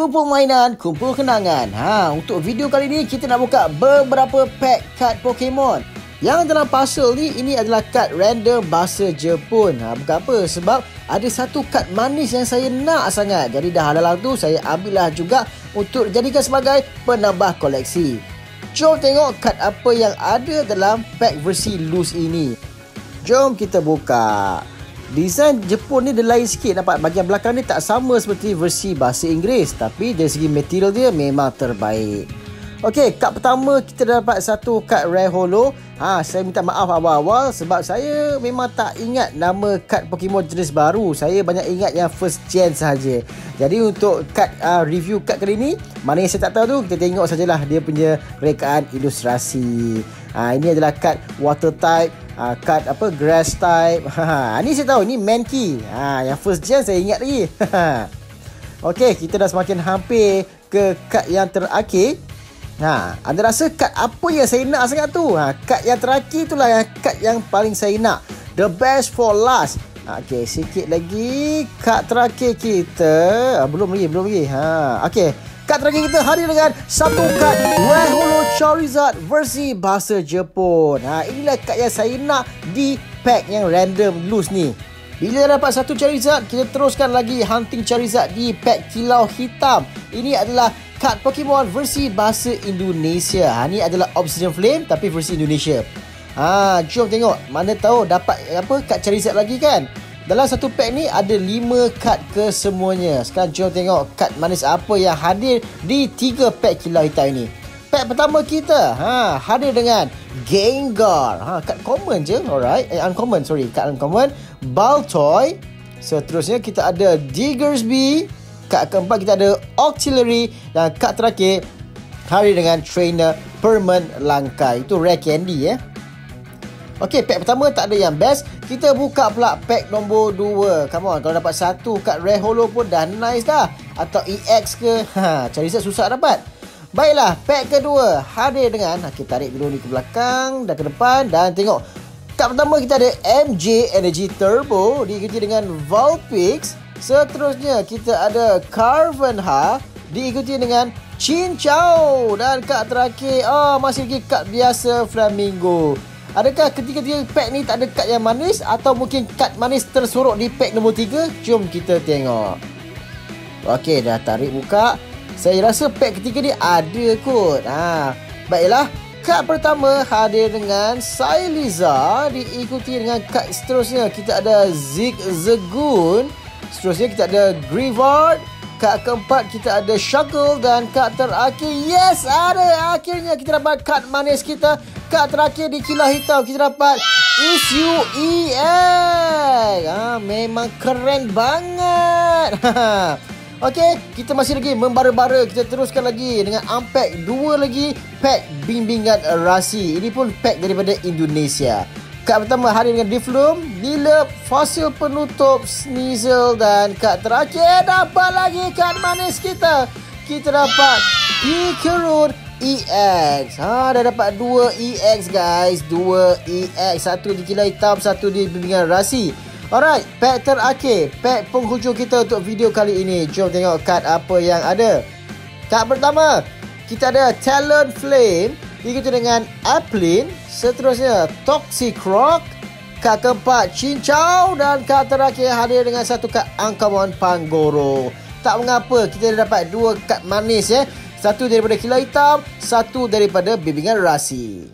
kumpul mainan, kumpul kenangan. Untuk video kali ni kita nak buka beberapa pack kad Pokemon. Yang dalam parcel ni, ini adalah kad random bahasa Jepun. Bukan apa, sebab ada satu kad manis yang saya nak sangat. Jadi dah halalang tu saya ambillah juga untuk dijadikan sebagai penambah koleksi. Jom tengok kad apa yang ada dalam pack versi loose ini. Jom kita buka. Desain Jepun ni dia lain sikit, nampak bahagian belakang ni tak sama seperti versi bahasa Inggeris, tapi dari segi material dia memang terbaik. Okey, kad pertama kita dapat satu kad rare holo. Saya minta maaf awal-awal sebab saya memang tak ingat nama kad Pokemon jenis baru. Saya banyak ingat yang first gen sahaja. Jadi untuk kad review kad kali ni, mana yang saya tak tahu tu, kita tengok sajalah dia punya rekaan ilustrasi. Ini adalah kad water type, kad grass type. Ni saya tahu, ni Mankey. Yang first gen saya ingat lagi. Okey, kita dah semakin hampir ke kad yang terakhir. Anda rasa kad apa yang saya nak sangat tu? Kad yang terakhir itulah yang kad yang paling saya nak. The best for last. Okey, sikit lagi. Kad terakhir kita. Belum lagi. Okey. Kad terakhir kita hadir dengan satu kad Rare Holo Charizard versi bahasa Jepun. Inilah kad yang saya nak di pack yang random loose ni. Bila dapat satu Charizard, kita teruskan lagi hunting Charizard di pack Kilau Hitam. Ini adalah kad Pokemon versi bahasa Indonesia. Ini adalah Obsidian Flame tapi versi Indonesia. Jom tengok. Mana tahu dapat kad Charizard lagi kan? Dalam satu pack ni ada 5 kad kesemuanya. Sekarang jom tengok kad manis apa yang hadir di 3 pack Kilau Hitam ini. Pack pertama kita hadir dengan Gengar. Kad common je. Alright. Uncommon. Sorry. Kad uncommon. Baltoy. Seterusnya kita ada Diggersby. Kad keempat kita ada Octillery. Dan kad terakhir hadir dengan Trainer Perman Langkai. Itu rare candy Okey, pack pertama tak ada yang best. Kita buka pula pack nombor 2. Come on, kalau dapat satu kad rare holo pun dah nice dah. Atau EX ke. Charizard susah dapat. Baiklah, pack kedua hadir dengan, kita tarik dulu ni ke belakang dan ke depan. Dan tengok, kad pertama kita ada MJ Energy Turbo, diikuti dengan Vulpix. Seterusnya kita ada Carvanha, diikuti dengan Chinchou. Dan kad terakhir, masih lagi kad biasa Flamingo. Adakah ketiga-tiga pack ni tak ada kad yang manis, atau mungkin kad manis tersorok di pack nombor 3? Jom kita tengok. Okey, dah tarik buka. Saya rasa pack ketiga ni ada kot. Baiklah, kad pertama hadir dengan Syliza, diikuti dengan kad seterusnya kita ada Zigzagoon. Seterusnya kita ada Grivard. Kad keempat kita ada Shuckle. Dan kad terakhir, yes, ada. Akhirnya kita dapat kad manis kita. Kad terakhir di Kilau Hitam kita dapat Issue EX. Memang keren banget. Okey, kita masih lagi membara-bara. Kita teruskan lagi dengan unpack 2 lagi pack bimbingan rasi. Ini pun pack daripada Indonesia. Kad pertama hadir dengan Diffloom, Lilip, Fosil Penutup, Sneasel. Dan kad terakhir dapat lagi kad manis kita. Kita dapat Pikaroon EX. Dah dapat 2 EX guys. 2 EX. Satu di Kilau Hitam, satu di bimbingan rasi. Alright, pack terakhir, pack penghujung kita untuk video kali ini. Jom tengok kad apa yang ada. Kad pertama, kita ada Talonflame, diikuti dengan Applin. Seterusnya, Toxicroak. Kad keempat, Chinchou. Dan kad terakhir hadir dengan satu kad uncommon Pangoro. Tak mengapa, kita dah dapat 2 kad manis Satu daripada Kilau Hitam, satu daripada bimbingan rasi.